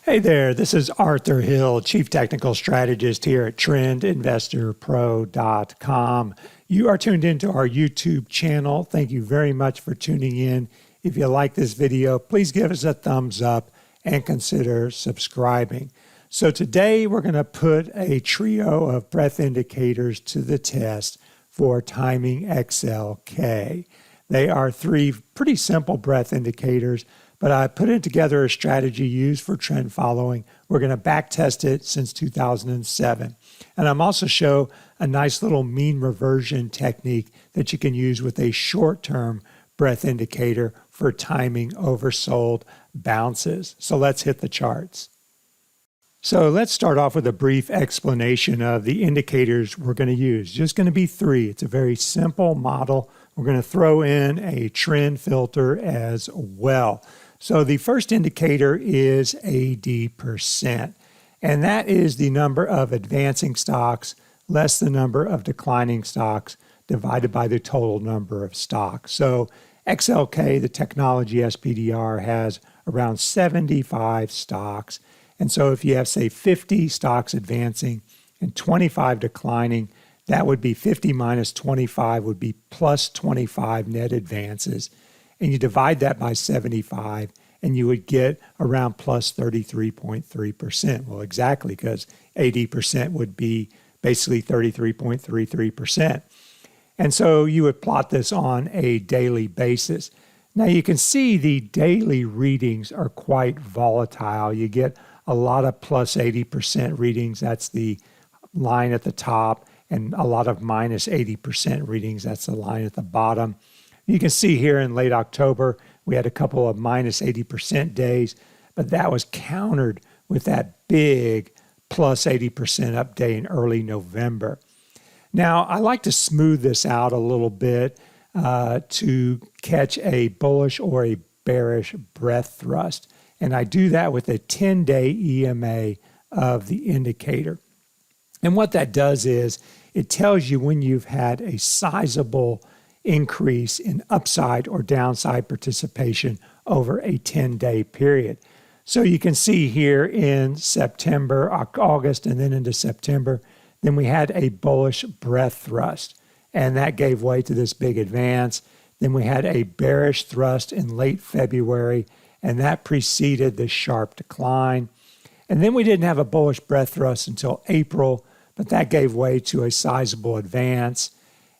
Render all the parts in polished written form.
Hey there, this is Arthur Hill, Chief Technical Strategist here at TrendInvestorPro.com. You are tuned into our YouTube channel. Thank you very much for tuning in. If you like this video, please give us a thumbs up and consider subscribing. So today we're going to put a trio of breadth indicators to the test for timing XLK. They are three pretty simple breadth indicators, but I put it together a strategy used for trend following. We're going to back test it since 2007. And I'm also show a nice little mean reversion technique that you can use with a short-term breadth indicator for timing oversold bounces. So let's hit the charts. So let's start off with a brief explanation of the indicators we're going to use. Just going to be three. It's a very simple model. We're going to throw in a trend filter as well. So the first indicator is AD%, and that is the number of advancing stocks less the number of declining stocks divided by the total number of stocks. So XLK, the Technology SPDR, has around 75 stocks. And so if you have, say, 50 stocks advancing and 25 declining, that would be 50 minus 25 would be plus 25 net advances. And you divide that by 75, and you would get around plus 33.3%. Well, exactly, because 80% would be basically 33.33%. And so you would plot this on a daily basis. Now you can see the daily readings are quite volatile. You get a lot of plus 80% readings. That's the line at the top. And a lot of minus 80% readings. That's the line at the bottom. You can see here in late October, we had a couple of minus 80% days, but that was countered with that big plus 80% up day in early November. Now, I like to smooth this out a little bit to catch a bullish or a bearish breadth thrust. And I do that with a 10-day EMA of the indicator. And what that does is it tells you when you've had a sizable increase in upside or downside participation over a 10-day period. So you can see here in September, August, and then into September, then we had a bullish breadth thrust, and that gave way to this big advance. Then we had a bearish thrust in late February, and that preceded the sharp decline. And then we didn't have a bullish breadth thrust until April, but that gave way to a sizable advance.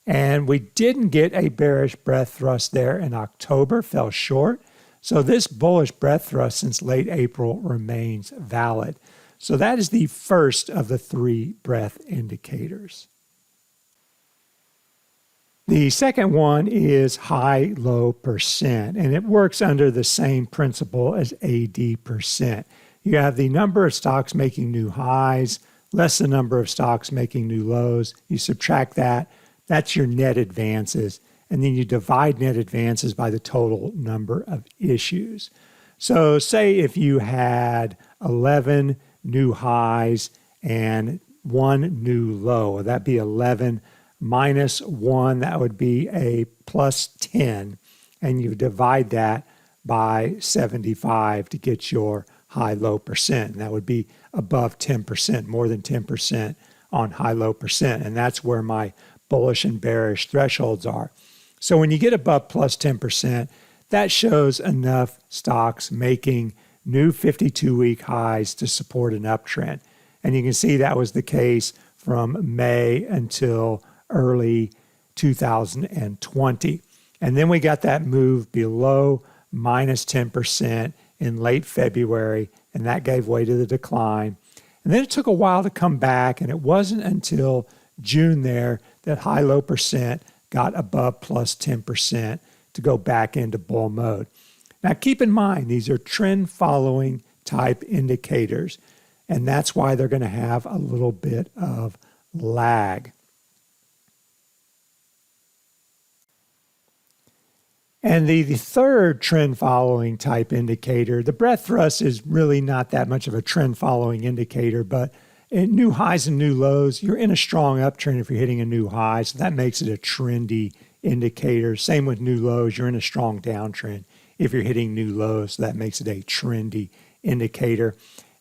And we didn't get a bearish breadth thrust there in October, fell short. So this bullish breadth thrust since late April remains valid. So that is the first of the three breadth indicators. The second one is high-low percent, and it works under the same principle as AD%. You have the number of stocks making new highs, less the number of stocks making new lows. You subtract that, that's your net advances. And then you divide net advances by the total number of issues. So say if you had 11 new highs and one new low, that'd be 11 minus 1, that would be a plus 10. And you divide that by 75 to get your high-low percent. And that would be above 10%, more than 10% on high-low percent. And that's where my bullish and bearish thresholds are. So when you get above plus 10%, that shows enough stocks making new 52-week highs to support an uptrend. And you can see that was the case from May until early 2020. And then we got that move below minus 10% in late February, and that gave way to the decline. And then it took a while to come back, and it wasn't until June there that high-low percent got above plus 10% to go back into bull mode. Now keep in mind, these are trend following type indicators, and that's why they're going to have a little bit of lag. And the third trend following type indicator, the breadth thrust is really not that much of a trend following indicator, but in new highs and new lows, you're in a strong uptrend if you're hitting a new high, so that makes it a trendy indicator. Same with new lows, you're in a strong downtrend if you're hitting new lows, so that makes it a trendy indicator.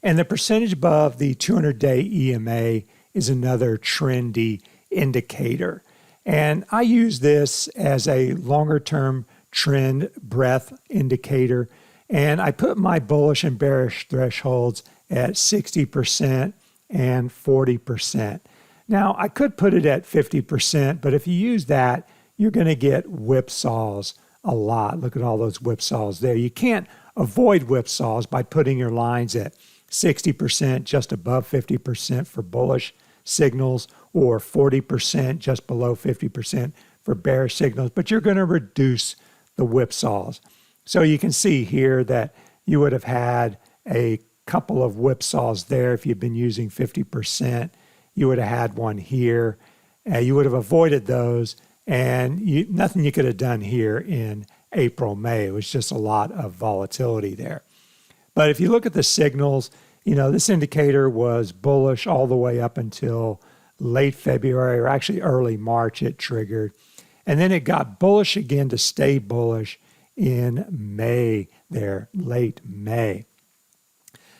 And the percentage above the 200-day EMA is another trendy indicator. And I use this as a longer-term trend breadth indicator. And I put my bullish and bearish thresholds at 60% and 40%. Now, I could put it at 50%, but if you use that, you're going to get whipsaws a lot. Look at all those whipsaws there. You can't avoid whipsaws by putting your lines at 60%, just above 50% for bullish signals, or 40%, just below 50% for bearish signals, but you're going to reduce the whipsaws. So you can see here that you would have had a couple of whipsaws there if you've been using 50%. You would have had one here. You would have avoided those, and nothing you could have done here in April, May. It was just a lot of volatility there. But if you look at the signals, this indicator was bullish all the way up until late February, or actually early March it triggered. And then it got bullish again to stay bullish in May there, late May.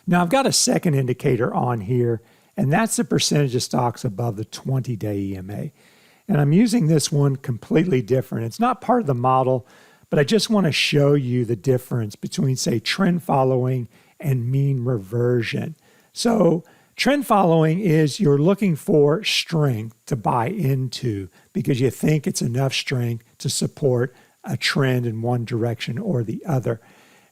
Now I've got a second indicator on here, and that's the percentage of stocks above the 20-day EMA. And I'm using this one completely different. It's not part of the model, but I just want to show you the difference between, say, trend following and mean reversion. So trend following is you're looking for strength to buy into because you think it's enough strength to support a trend in one direction or the other.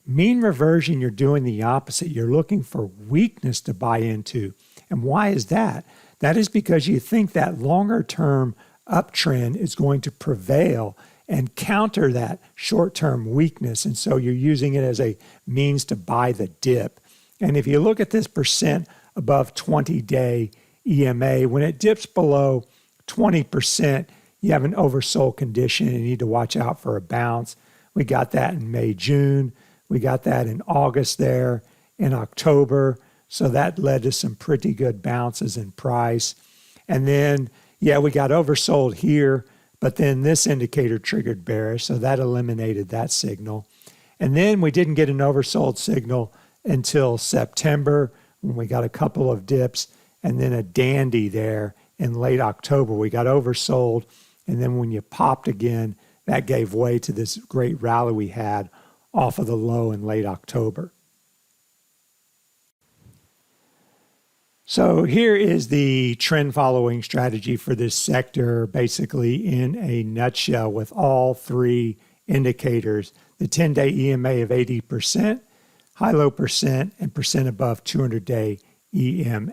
Mean reversion, you're doing the opposite. You're looking for weakness to buy into. And why is that? That is because you think that longer term uptrend is going to prevail and counter that short-term weakness. And so you're using it as a means to buy the dip. And if you look at this percent above 20-day EMA, when it dips below 20%, you have an oversold condition and you need to watch out for a bounce. We got that in May, June. We got that in August there, in October. So that led to some pretty good bounces in price. And then, we got oversold here, but then this indicator triggered bearish, so that eliminated that signal. And then we didn't get an oversold signal until September, when we got a couple of dips, and then a dandy there in late October. We got oversold, and then when you popped again, that gave way to this great rally we had off of the low in late October. So here is the trend following strategy for this sector, basically in a nutshell, with all three indicators: the 10-day EMA of 80%, high-low percent, and percent above 200-day EMA.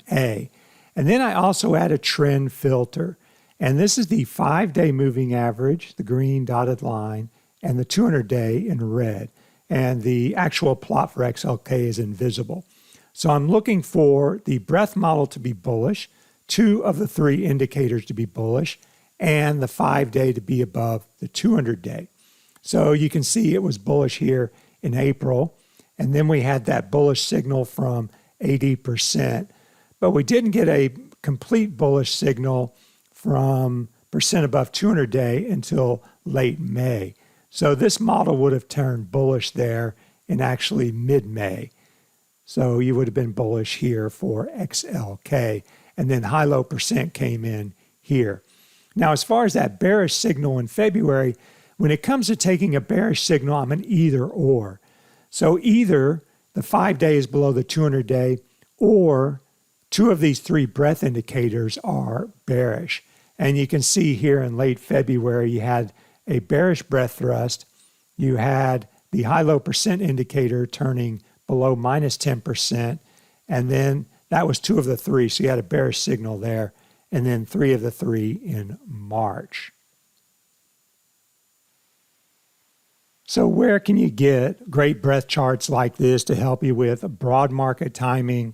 And then I also add a trend filter. And this is the 5-day moving average, the green dotted line, and the 200-day in red. And the actual plot for XLK is invisible. So I'm looking for the breadth model to be bullish, 2 of the 3 indicators to be bullish, and the 5-day to be above the 200-day. So you can see it was bullish here in April, and then we had that bullish signal from 80%, but we didn't get a complete bullish signal from percent above 200-day until late May. So this model would have turned bullish there in actually mid-May. So you would have been bullish here for XLK, and then high-low percent came in here. Now, as far as that bearish signal in February, when it comes to taking a bearish signal, I'm an either or. So either the 5-day is below the 200-day, or 2 of these 3 breadth indicators are bearish. And you can see here in late February, you had a bearish breadth thrust. You had the high-low percent indicator turning below minus 10%, and then that was 2 of the 3, so you had a bearish signal there, and then 3 of the 3 in March. So where can you get great breadth charts like this to help you with broad market timing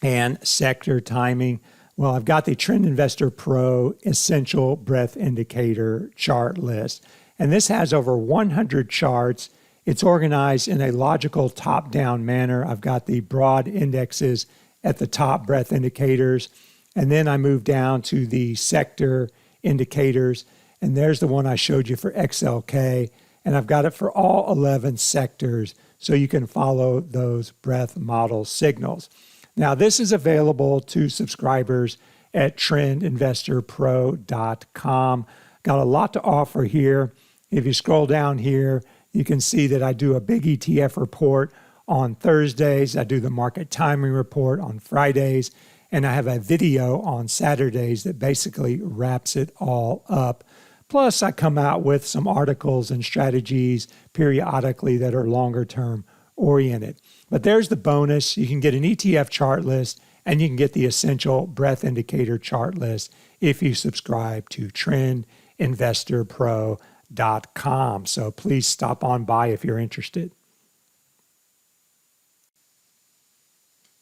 and sector timing? Well, I've got the Trend Investor Pro Essential Breadth Indicator chart list, and this has over 100 charts. It's organized in a logical top-down manner. I've got the broad indexes at the top, breadth indicators, and then I move down to the sector indicators, and there's the one I showed you for XLK, and I've got it for all 11 sectors, so you can follow those breadth model signals. Now, this is available to subscribers at trendinvestorpro.com. Got a lot to offer here. If you scroll down here, you can see that I do a big ETF report on Thursdays. I do the market timing report on Fridays, and I have a video on Saturdays that basically wraps it all up. Plus, I come out with some articles and strategies periodically that are longer term oriented. But there's the bonus. You can get an ETF chart list, and you can get the essential breadth indicator chart list if you subscribe to trendinvestorpro.com. So please stop on by if you're interested.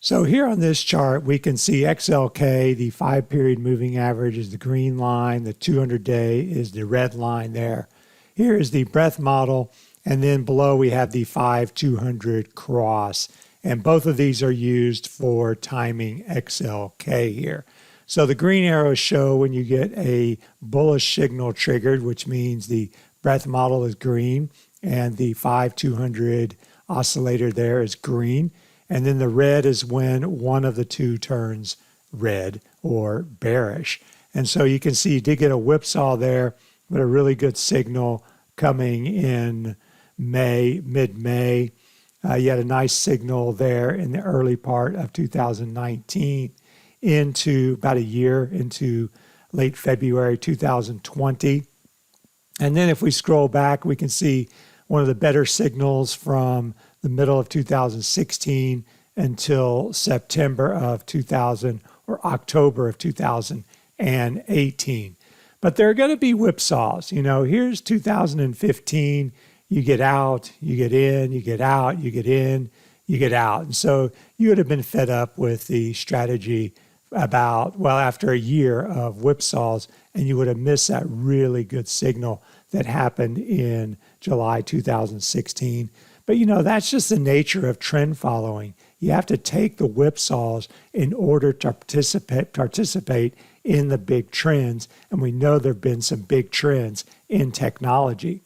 So here on this chart, we can see XLK, the 5-period moving average is the green line, the 200-day is the red line there. Here is the breadth model, and then below we have the 5-200 cross. And both of these are used for timing XLK here. So the green arrows show when you get a bullish signal triggered, which means the breadth model is green, and the 5-200 oscillator there is green. And then the red is when one of the two turns red or bearish. And so you can see you did get a whipsaw there, but a really good signal coming in May, mid-May. You had a nice signal there in the early part of 2019 into about a year into late February 2020. And then if we scroll back, we can see one of the better signals from the middle of 2016 until September of 2000 or October of 2018. But there are going to be whipsaws. You know, here's 2015. You get out, you get in, you get out, you get in, you get out. And so you would have been fed up with the strategy about, well, after a year of whipsaws, and you would have missed that really good signal that happened in July 2016. But, you know, that's just the nature of trend following. You have to take the whipsaws in order to participate in the big trends. And we know there have been some big trends in technology.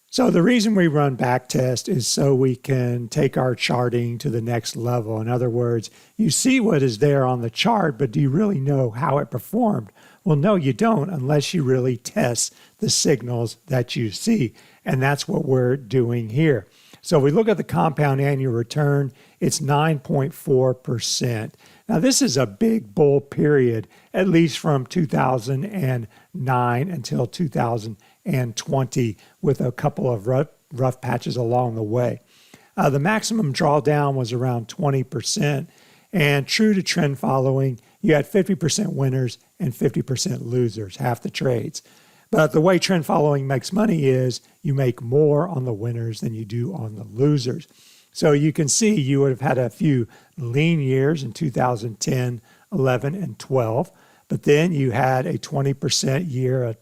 So the reason we run backtest is so we can take our charting to the next level. In other words, you see what is there on the chart, but do you really know how it performed? Well, no, you don't unless you really test the signals that you see. And that's what we're doing here. So if we look at the compound annual return, it's 9.4%. Now, this is a big bull period, at least from 2009 until 2020, with a couple of rough patches along the way. The maximum drawdown was around 20%. And true to trend following, you had 50% winners and 50% losers, half the trades. But the way trend following makes money is you make more on the winners than you do on the losers. So you can see you would have had a few lean years in 2010, 11, and 12. But then you had a 20% year, an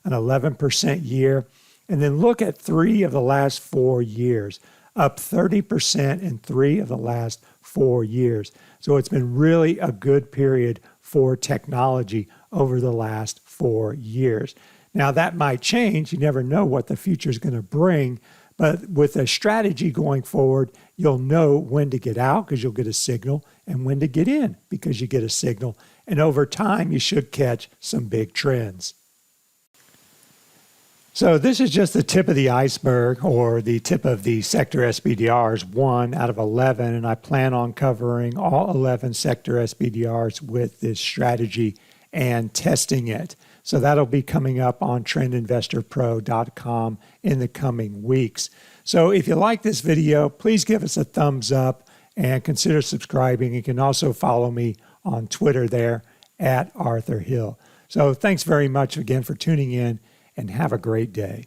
11% year. And then look at 3 of the last 4 years, up 30% in 3 of the last 4 years. So it's been really a good period for technology over the last 4 years. Now, that might change. You never know what the future is going to bring. But with a strategy going forward, you'll know when to get out because you'll get a signal, and when to get in because you get a signal. And over time, you should catch some big trends. So this is just the tip of the iceberg, or the tip of the sector SPDRs, 1 out of 11. And I plan on covering all 11 sector SPDRs with this strategy and testing it. So that'll be coming up on trendinvestorpro.com in the coming weeks. So if you like this video, please give us a thumbs up and consider subscribing. You can also follow me on Twitter there at Arthur Hill. So thanks very much again for tuning in, and have a great day.